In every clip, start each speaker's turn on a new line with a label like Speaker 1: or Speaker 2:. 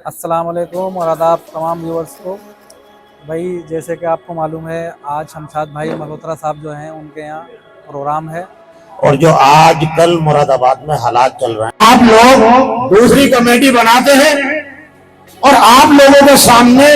Speaker 1: अस्सलाम वालेकुम और आदाब तमाम व्यूअर्स को। भाई जैसे कि आपको मालूम है, आज शमशाद भाई मल्होत्रा साहब जो हैं उनके यहाँ प्रोग्राम है।
Speaker 2: और जो आज कल मुरादाबाद में हालात चल रहे हैं, आप लोग दूसरी कमेटी बनाते हैं और आप लोगों के सामने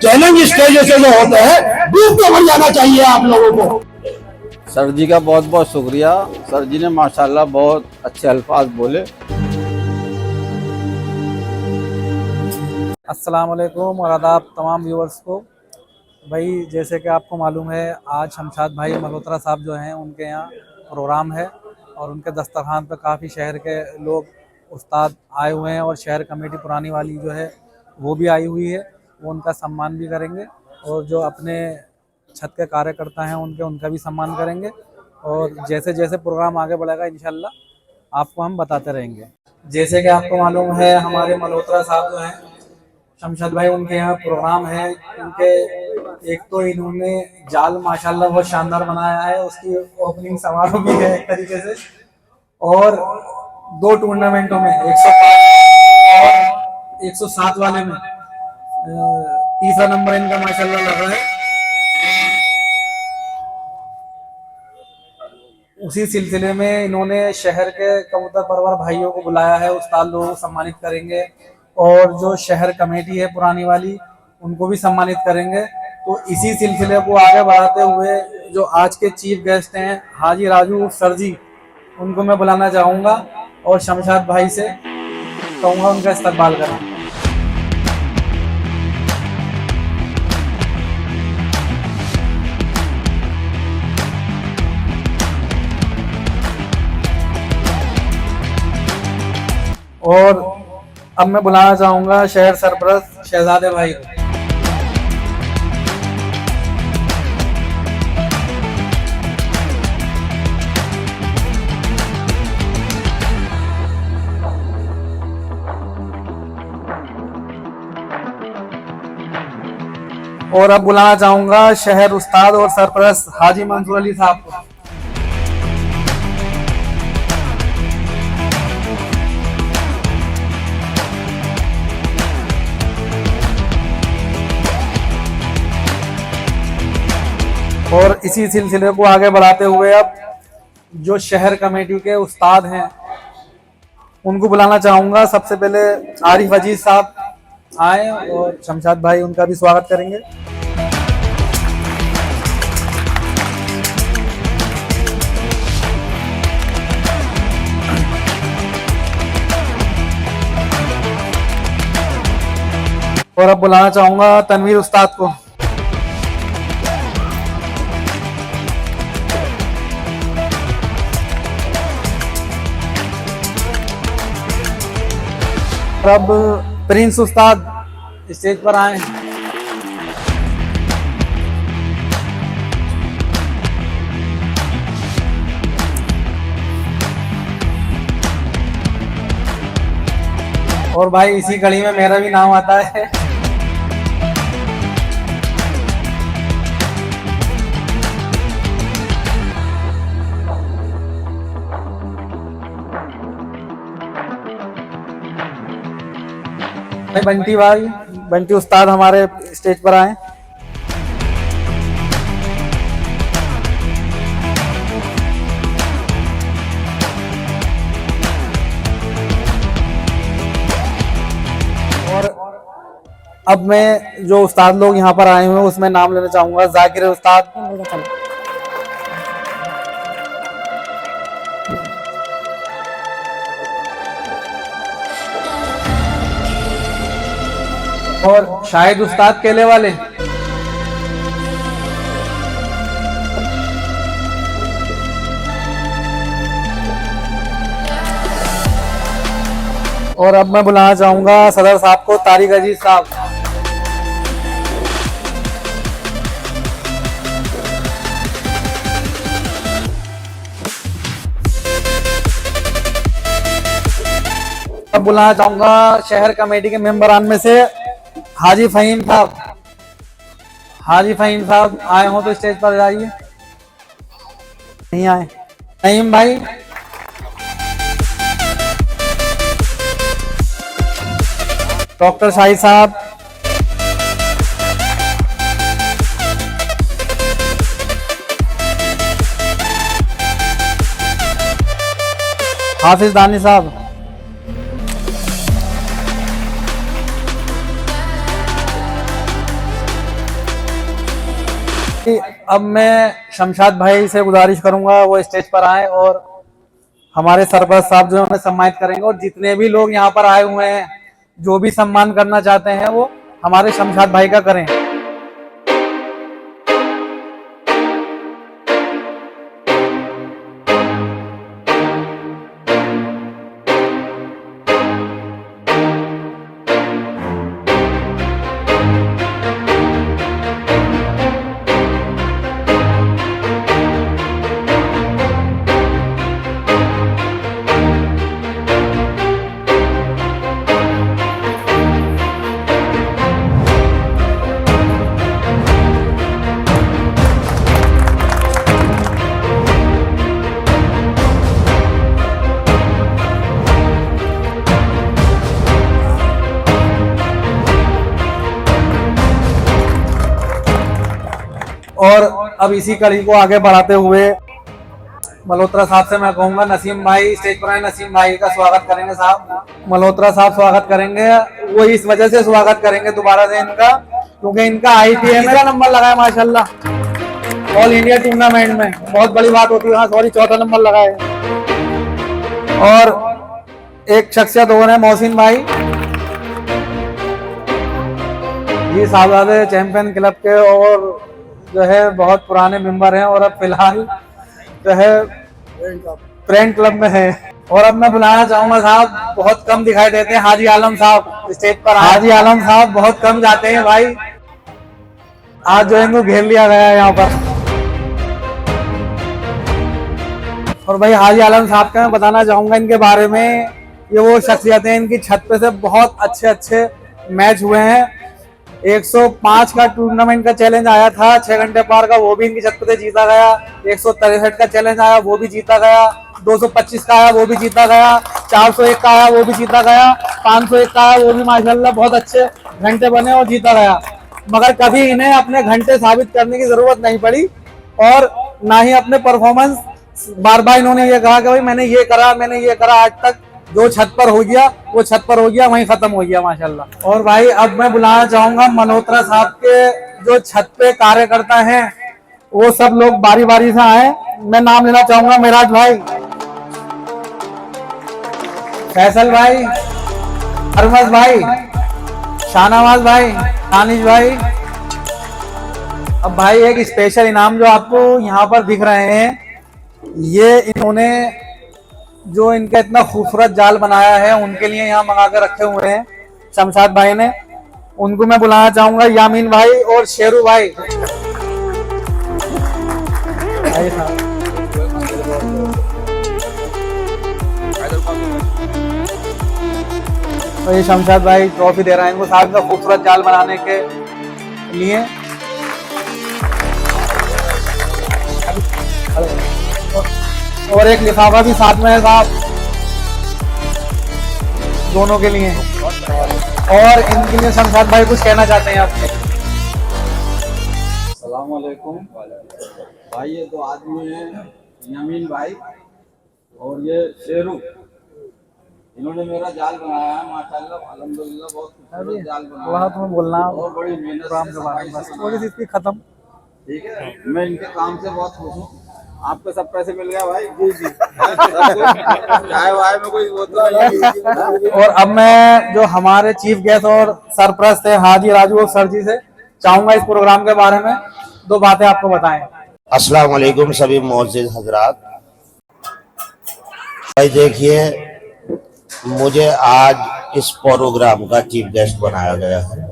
Speaker 2: चैलेंज स्टेज से जो होते हैं डूब के मर जाना चाहिए आप लोगों को।
Speaker 3: सर जी का बहुत बहुत शुक्रिया। सर जी ने माशाल्लाह बहुत अच्छे अल्फाज बोले।
Speaker 1: अस्सलाम वालेकुम और आदाब तमाम व्यूअर्स को। भाई जैसे कि आपको मालूम है, आज शमशाद भाई मल्होत्रा साहब जो हैं उनके यहाँ प्रोग्राम है और उनके दस्तरखान पर काफ़ी शहर के लोग उस्ताद आए हुए हैं और शहर कमेटी पुरानी वाली जो है वो भी आई हुई है। वो उनका सम्मान भी करेंगे और जो अपने छत के कार्यकर्ता हैं उनका भी सम्मान करेंगे। और जैसे जैसे प्रोग्राम आगे बढ़ेगा इंशाल्लाह आपको हम बताते रहेंगे। जैसे कि आपको मालूम है, हमारे मल्होत्रा साहब जो हैं शमशाद भाई, उनके यहाँ प्रोग्राम है। उनके एक तो इन्होंने जाल माशाल्लाह बहुत शानदार बनाया है, उसकी ओपनिंग समारोह भी है एक तरीके से। और 2 टूर्नामेंटों में 105 और 107 वाले में तीसरा नंबर इनका माशाल्लाह लग रहा है। उसी सिलसिले में इन्होंने शहर के कबूतर परवर भाइयों को बुलाया है, उस्ताद लोगों को सम्मानित करेंगे और जो शहर कमेटी है पुरानी वाली उनको भी सम्मानित करेंगे। तो इसी सिलसिले को आगे बढ़ाते हुए जो आज के चीफ गेस्ट हैं हाजी राजू सर जी, उनको मैं बुलाना चाहूँगा और शमशाद भाई से कहूँगा उनका इस्तकबाल करें। और अब मैं बुलाना चाहूँगा शहर सरपरस्त शहजादे भाई को। और अब बुलाना चाहूँगा शहर उस्ताद और सरपरस्त हाजी मंसूर अली साहब को। और इसी सिलसिले को आगे बढ़ाते हुए अब जो शहर कमेटी के उस्ताद हैं उनको बुलाना चाहूँगा। सबसे पहले आरिफ अजीज साहब आए और शमशाद भाई उनका भी स्वागत करेंगे। और अब बुलाना चाहूँगा तनवीर उस्ताद को। अब प्रिंस उस्ताद स्टेज पर आए। और भाई इसी कड़ी में मेरा भी नाम आता है। भाई बंटी उस्ताद हमारे स्टेज पर आए। और अब मैं जो उस्ताद लोग यहाँ पर आए हुए हैं उसमें नाम लेना चाहूंगा जाकिर उस्ताद, और शाहिद उस्ताद केले वाले, और अब मैं बुलाना चाहूंगा सदर साहब को तारिक अजीज साहब। अब बुलाना चाहूंगा शहर कमेटी के मेंबरान में से हाजी फहीम साहब। हाजी फहीम साहब आए हो तो स्टेज पर जाइए। नहीं आए? फहीम भाई डॉक्टर शाहिद साहब, हाफिज दानी साहब, अब मैं शमशाद भाई से गुजारिश करूंगा वो स्टेज पर आए और हमारे सरपंच साहब जो हमें सम्मानित करेंगे, और जितने भी लोग यहाँ पर आए हुए हैं जो भी सम्मान करना चाहते हैं वो हमारे शमशाद भाई का करें। और अब इसी कड़ी को आगे बढ़ाते हुए मल्होत्रा साहब से मैं कहूंगा नसीम भाई स्टेज पर आए, नसीम भाई का स्वागत करेंगे। साहब मल्होत्रा साहब स्वागत करेंगे, वो इस वजह से स्वागत करेंगे दोबारा से इनका, क्योंकि इनका IPM में नंबर लगाया माशाल्लाह ऑल इंडिया टूर्नामेंट में, बहुत बड़ी बात होती है। हाँ सॉरी, चौथा नंबर लगाए। और एक शख्सियत और है मोहसिन भाई जी, साहबजादे चैंपियन क्लब के और जो है बहुत पुराने मेंबर हैं और अब फिलहाल जो है फ्रेंड क्लब में है। और अब मैं बुलाना चाहूंगा साहब, बहुत कम दिखाई देते हैं, हाजी आलम साहब स्टेज पर। हाजी आलम साहब बहुत कम जाते हैं भाई, आज जो है इनको घेर लिया गया है यहाँ पर। और भाई हाजी आलम साहब का मैं बताना चाहूंगा इनके बारे में, ये वो शख्सियत है, इनकी छत पे से बहुत अच्छे अच्छे मैच हुए हैं। 105 का टूर्नामेंट का चैलेंज आया था 6 घंटे पार का, वो भी इनकी छत पे जीता गया। 163 का चैलेंज आया, वो भी जीता गया। 225 का आया, वो भी जीता गया। 401 का आया, वो भी जीता गया। 501 का आया, वो भी माशाल्लाह बहुत अच्छे घंटे बने और जीता गया। मगर कभी इन्हें अपने घंटे साबित करने की जरूरत नहीं पड़ी और ना ही अपने परफॉर्मेंस। बार बार इन्होंने ये कहा कि भाई मैंने ये करा, मैंने ये करा, आज तक जो छत पर हो गया वो छत पर हो गया, वहीं खत्म हो गया माशाल्लाह। और भाई अब मैं बुलाना चाहूंगा मल्होत्रा साहब के जो छत पे कार्यकर्ता हैं, वो सब लोग बारी बारी से आए। मैं नाम लेना चाहूंगा मेराज भाई, फैसल भाई, अरमज भाई, शाहनवाज भाई, दानिश भाई। अब भाई एक स्पेशल इनाम जो आपको यहाँ पर दिख रहे हैं, ये इन्होंने जो इनका इतना खूबसूरत जाल बनाया है उनके लिए यहाँ मंगा कर रखे हुए हैं शमशाद भाई ने। उनको मैं बुलाना चाहूंगा यामीन भाई और शेरू भाई। तो ये शमशाद भाई ट्रॉफी दे रहे हैं इनको साहब का खूबसूरत जाल बनाने के लिए। और एक लिफाफा भी साथ में है साहब दोनों के लिए। और इनके लिए शमशाद भाई कुछ कहना चाहते हैं आप?
Speaker 3: अस्सलाम वालेकुम भाई, ये दो आदमी हैं यमीन भाई और ये शेरू, इन्होंने मेरा जाल बनाया है माशाल्लाह अल्हम्दुलिल्लाह, बहुत खूबसूरत जाल बनाया है।
Speaker 1: तुम्हें बोलना
Speaker 3: और बड़ी मेहनत से
Speaker 1: थोड़ी सी इसकी खत्म।
Speaker 3: ठीक है, मैं इनके काम से बहुत खुश हूँ। आपको सब पैसे मिल गया भाई? जी जी। चाय वाय में कोई वो तो नहीं।
Speaker 1: और अब मैं जो हमारे चीफ गेस्ट और सरप्रस्त है हाजी राजू सर जी से चाहूंगा इस प्रोग्राम के बारे में 2 बातें आपको बताएं।
Speaker 2: अस्सलाम वालेकुम सभी मोअज़्ज़िज़ हजरात। भाई देखिए, मुझे आज इस प्रोग्राम का चीफ गेस्ट बनाया गया है,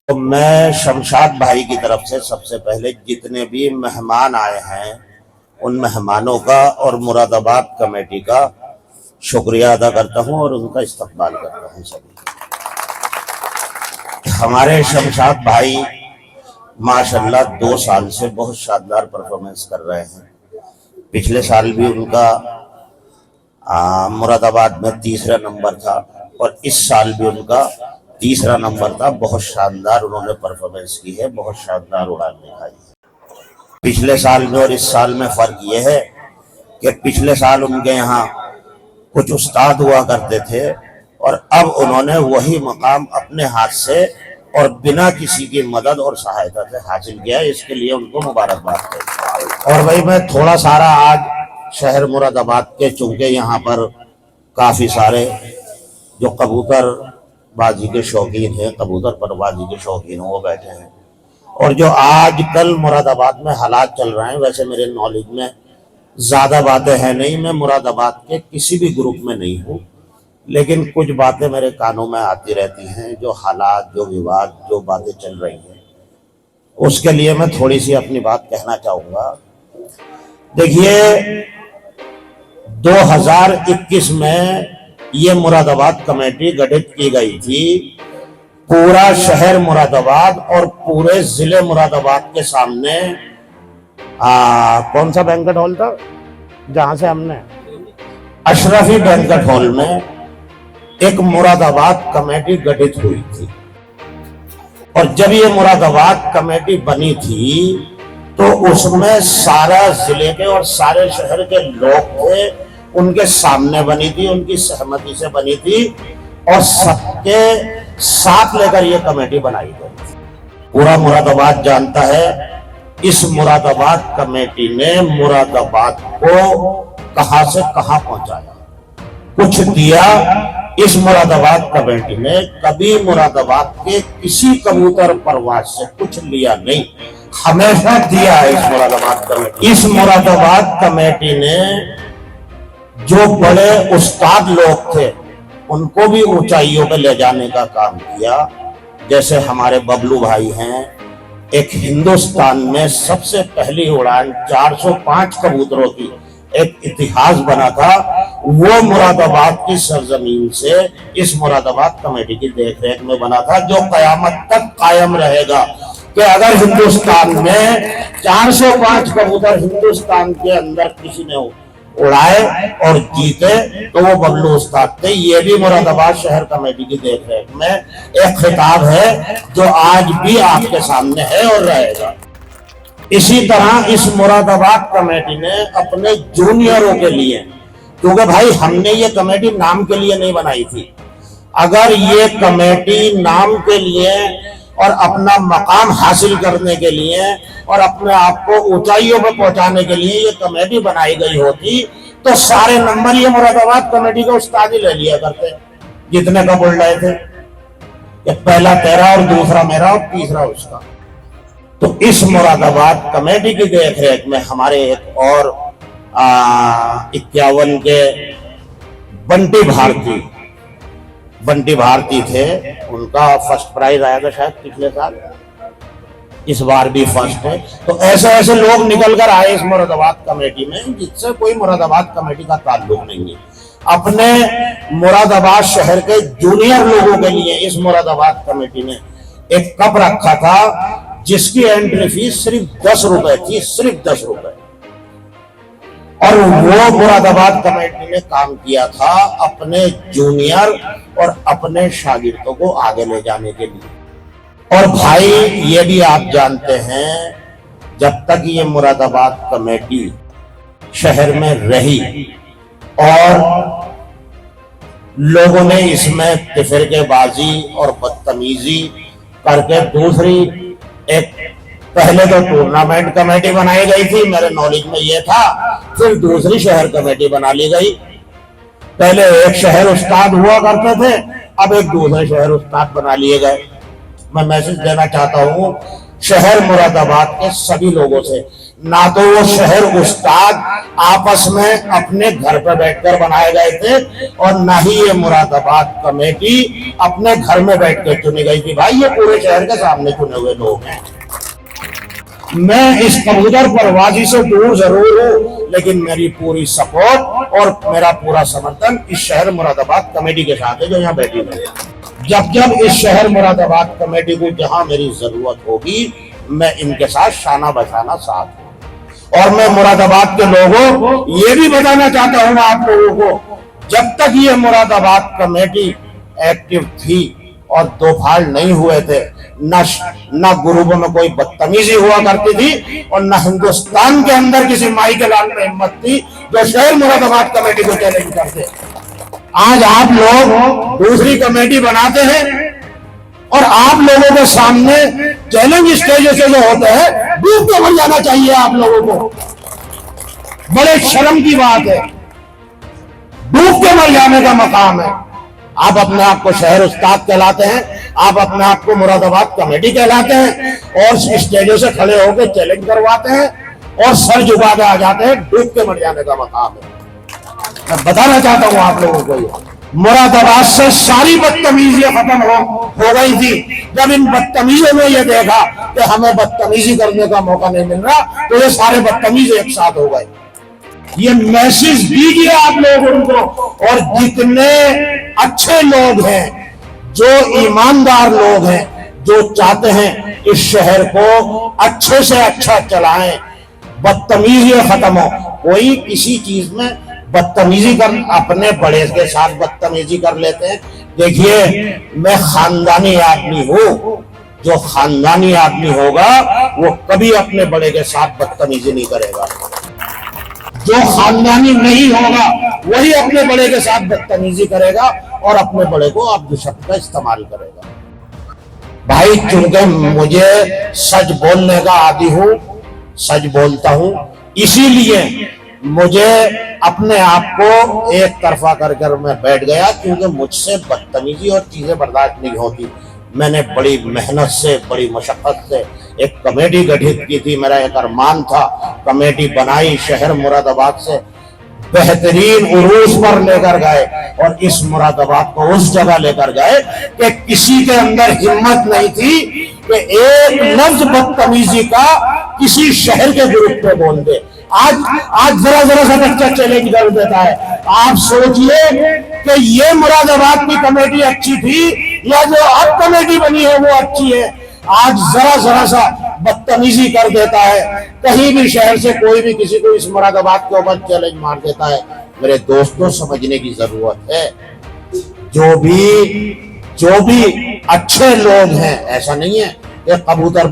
Speaker 2: तो मैं शमशाद भाई की तरफ से सबसे पहले जितने भी मेहमान आए हैं उन मेहमानों का और मुरादाबाद कमेटी का शुक्रिया अदा करता हूं और उनका इस्तकबाल करता हूं। सभी हमारे शमशाद भाई माशाल्लाह 2 साल से बहुत शानदार परफॉर्मेंस कर रहे हैं। पिछले साल भी उनका मुरादाबाद में 3रा नंबर था और इस साल भी उनका तीसरा नंबर था। बहुत शानदार उन्होंने परफॉर्मेंस की है, बहुत शानदार उड़ान दिखाई है। पिछले साल में और इस साल में फर्क ये है कि पिछले साल उनके यहाँ कुछ उस्ताद हुआ करते थे और अब उन्होंने वही मकाम अपने हाथ से और बिना किसी की मदद और सहायता से हासिल किया है। इसके लिए उनको मुबारकबाद है। और भाई मैं थोड़ा सारा आज शहर मुरादाबाद के, चूंकि यहाँ पर काफी सारे जो कबूतर बाजी के शौकीन हैं, कबूतर परबाजी के शौकीन वो बैठे हैं, और जो आज कल मुरादाबाद में हालात चल रहे हैं, वैसे मेरे नॉलेज में ज्यादा बातें हैं नहीं, मैं मुरादाबाद के किसी भी ग्रुप में नहीं हूँ, लेकिन कुछ बातें मेरे कानों में आती रहती हैं। जो हालात, जो विवाद, जो बातें चल रही हैं, उसके लिए मैं थोड़ी सी अपनी बात कहना चाहूंगा। देखिए 2021 में ये मुरादाबाद कमेटी गठित की गई थी। पूरा शहर मुरादाबाद और पूरे जिले मुरादाबाद के सामने कौन सा बैंक्वेट हॉल था जहां से हमने, अशरफी बैंक्वेट हॉल में एक मुरादाबाद कमेटी गठित हुई थी। और जब ये मुरादाबाद कमेटी बनी थी तो उसमें सारा जिले के और सारे शहर के लोग थे, उनके सामने बनी थी, उनकी सहमति से बनी थी और सबके साथ लेकर ये कमेटी बनाई गई। पूरा मुरादाबाद जानता है इस मुरादाबाद कमेटी ने मुरादाबाद को कहां से कहां पहुंचाया, कुछ दिया। इस मुरादाबाद कमेटी ने कभी मुरादाबाद के किसी कबूतर परवाज से कुछ लिया नहीं, हमेशा दिया है इस मुरादाबाद कमेटी। इस मुरादाबाद कमेटी ने जो बड़े उस्ताद लोग थे उनको भी ऊंचाइयों पे ले जाने का काम किया। जैसे हमारे बबलू भाई हैं, एक हिंदुस्तान में सबसे पहली उड़ान 405 कबूतरों की एक इतिहास बना था, वो मुरादाबाद की सरजमीन से इस मुरादाबाद कमेटी की देखरेख में बना था, जो कयामत तक कायम रहेगा कि अगर हिंदुस्तान में 405 कबूतर हिंदुस्तान के अंदर किसी ने उड़ाए और जीते तो वो बबलू उस्ताद थे। ये भी मुरादाबाद शहर कमेटी की देखरेख में एक खिताब है जो आज भी आपके सामने है और रहेगा। इसी तरह इस मुरादाबाद कमेटी ने अपने जूनियरों के लिए, क्योंकि भाई हमने ये कमेटी नाम के लिए नहीं बनाई थी, अगर ये कमेटी नाम के लिए और अपना मकाम हासिल करने के लिए और अपने आप को ऊंचाइयों पर पहुंचाने के लिए ये कमेटी बनाई गई होती तो सारे नंबर ये मुरादाबाद कमेटी के उस्ताद ही ले लिया करते, जितने का बोल रहे थे, ये पहला तेरा और दूसरा मेरा और तीसरा उसका। तो इस मुरादाबाद कमेटी की देखरेख में हमारे एक और 51 के बंटी भारती थे, उनका फर्स्ट प्राइज आया था शायद पिछले साल, इस बार भी फर्स्ट है। तो ऐसे ऐसे लोग निकल कर आए इस मुरादाबाद कमेटी में जिससे कोई मुरादाबाद कमेटी का ताल्लुक नहीं है। अपने मुरादाबाद शहर के जूनियर लोगों के लिए इस मुरादाबाद कमेटी ने एक कप रखा था जिसकी एंट्री फीस सिर्फ 10 रुपए थी, सिर्फ 10 रुपए। और वो मुरादाबाद कमेटी ने काम किया था अपने जूनियर और अपने शागिर्दों को आगे ले जाने के लिए। और भाई ये भी आप जानते हैं, जब तक ये मुरादाबाद कमेटी शहर में रही और लोगों ने इसमें तिफरकेबाजी और बदतमीजी करके दूसरी एक, पहले तो टूर्नामेंट कमेटी बनाई गई थी, मेरे नॉलेज में ये था, फिर दूसरी शहर कमेटी बना ली गई। पहले एक शहर उस्ताद हुआ करते थे, अब एक दूसरे शहर उस्ताद बना लिए गए। मैं मैसेज देना चाहता हूँ शहर मुरादाबाद के सभी लोगों से, ना तो वो शहर उस्ताद आपस में अपने घर पर बैठकर बनाए गए थे और ना ही ये मुरादाबाद कमेटी अपने घर में बैठकर चुनी गई थी। भाई ये पूरे शहर के सामने चुने हुए लोग हैं। मैं इस कबूतर परवाजी से दूर जरूर हूँ, लेकिन मेरी पूरी सपोर्ट और मेरा पूरा समर्थन इस शहर मुरादाबाद कमेटी के साथ है जो यहाँ बैठी है। जब जब इस शहर मुरादाबाद कमेटी को जहां मेरी जरूरत होगी मैं इनके साथ शाना बशाना साथ हूँ। और मैं मुरादाबाद के लोगों को ये भी बताना चाहता हूँ आप लोगों को, जब तक ये मुरादाबाद कमेटी एक्टिव थी और दो फाड़ नहीं हुए थे। न ग्रुपों में कोई बदतमीजी हुआ करती थी और न हिंदुस्तान के अंदर किसी माई के लाल में हिम्मत थी जो शहर मुरादाबाद कमेटी को चैलेंज करते। आज आप लोग दूसरी कमेटी बनाते हैं और आप लोगों के सामने चैलेंज स्टेज से जो होते हैं डूब के मर जाना चाहिए आप लोगों को। बड़े शर्म की बात है, डूब के मर जाने का मकाम है। आप अपने आप को शहर उस्ताद कहलाते हैं, आप अपने आप को मुरादाबाद कमेटी कहलाते हैं और स्टेजों से खड़े होकर चैलेंज करवाते हैं और सर झुका के आ जाते हैं। डूब के मर जाने का मकाम है। मैं बताना चाहता हूं आप लोगों को, मुरादाबाद से सारी बदतमीजियां खत्म हो गई थी। जब इन बदतमीजों ने यह देखा कि हमें बदतमीजी करने का मौका नहीं मिल रहा, तो ये सारे बदतमीज एक साथ हो गए। ये मैसेज दीजिए आप लोग उनको, और जितने अच्छे लोग हैं, जो ईमानदार लोग हैं, जो चाहते हैं इस शहर को अच्छे से अच्छा चलाएं, बदतमीजी खत्म हो। कोई किसी चीज में बदतमीजी कर, अपने बड़े के साथ बदतमीजी कर लेते हैं। देखिए, मैं खानदानी आदमी हूं, जो खानदानी आदमी होगा वो कभी अपने बड़े के साथ बदतमीजी नहीं करेगा। जो खानदानी नहीं होगा वही अपने बड़े के साथ बदतमीजी करेगा और अपने बड़े को अपशब्द का इस्तेमाल करेगा। भाई, चूंकि मुझे सच बोलने का आदी हूं, सच बोलता हूं, इसीलिए मुझे अपने आप को एक तरफा कर मैं बैठ गया, क्योंकि मुझसे बदतमीजी और चीजें बर्दाश्त नहीं होती। मैंने बड़ी मेहनत से, बड़ी मशक्कत से एक कमेटी गठित की थी। मेरा एक अरमान था, कमेटी बनाई, शहर मुरादाबाद से बेहतरीन उरूज पर लेकर गए और इस मुरादाबाद को उस जगह लेकर गए कि किसी के अंदर हिम्मत नहीं थी कि एक लफ्ज बदतमीजी का किसी शहर के ग्रुप में बोल दे। आज जरा सा बच्चा चैलेंज कर देता है। आप सोचिए कि ये मुरादाबाद की कमेटी अच्छी थी या जो अब कमेटी बनी है वो अच्छी है। आज जरा सा बदतमीजी कर देता है, कहीं भी शहर से कोई भी किसी को इस मुरादाबाद के ऊपर चैलेंज मार देता है। मेरे दोस्तों, समझने की जरूरत है, जो भी अच्छे लोग हैं, ऐसा नहीं है कि कबूतर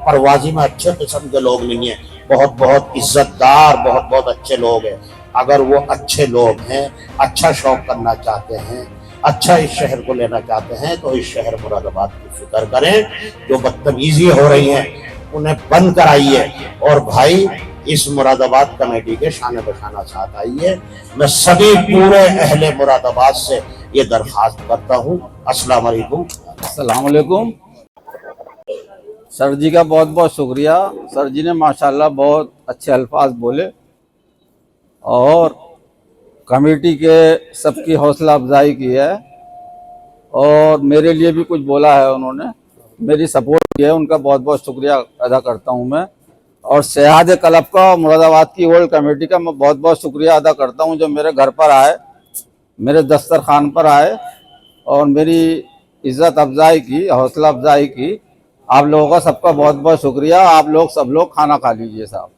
Speaker 2: परवाजी में अच्छे किस्म के लोग नहीं है, बहुत इज्जतदार, बहुत अच्छे लोग हैं। अगर वो अच्छे लोग हैं, अच्छा शौक करना चाहते हैं, अच्छा इस शहर को लेना चाहते हैं, तो इस शहर मुरादाबाद की फिक्र करें। जो बदतमीजी हो रही है उन्हें बंद कराइए और भाई इस मुरादाबाद कमेटी के शान बशाना साथ आइए। मैं सभी पूरे अहले मुरादाबाद से ये दरखास्त करता हूँ। अस्सलाम वालेकुम।
Speaker 3: अस्सलाम वालेकुम। सर जी का बहुत बहुत शुक्रिया। सर जी ने माशाल्लाह बहुत अच्छे अल्फाज बोले और कमेटी के सबकी हौसला अफजाई की है और मेरे लिए भी कुछ बोला है उन्होंने, मेरी सपोर्ट की है, उनका बहुत बहुत शुक्रिया अदा करता हूं मैं। और शहाद क्लब का, मुरादाबाद की ओल्ड कमेटी का मैं बहुत बहुत शुक्रिया अदा करता हूं, जो मेरे घर पर आए, मेरे दस्तरखान पर आए और मेरी इज़्ज़त अफजाई की, हौसला अफजाई की। आप लोगों का सबका बहुत बहुत शुक्रिया। आप लोग सब लोग खाना खा लीजिए साहब।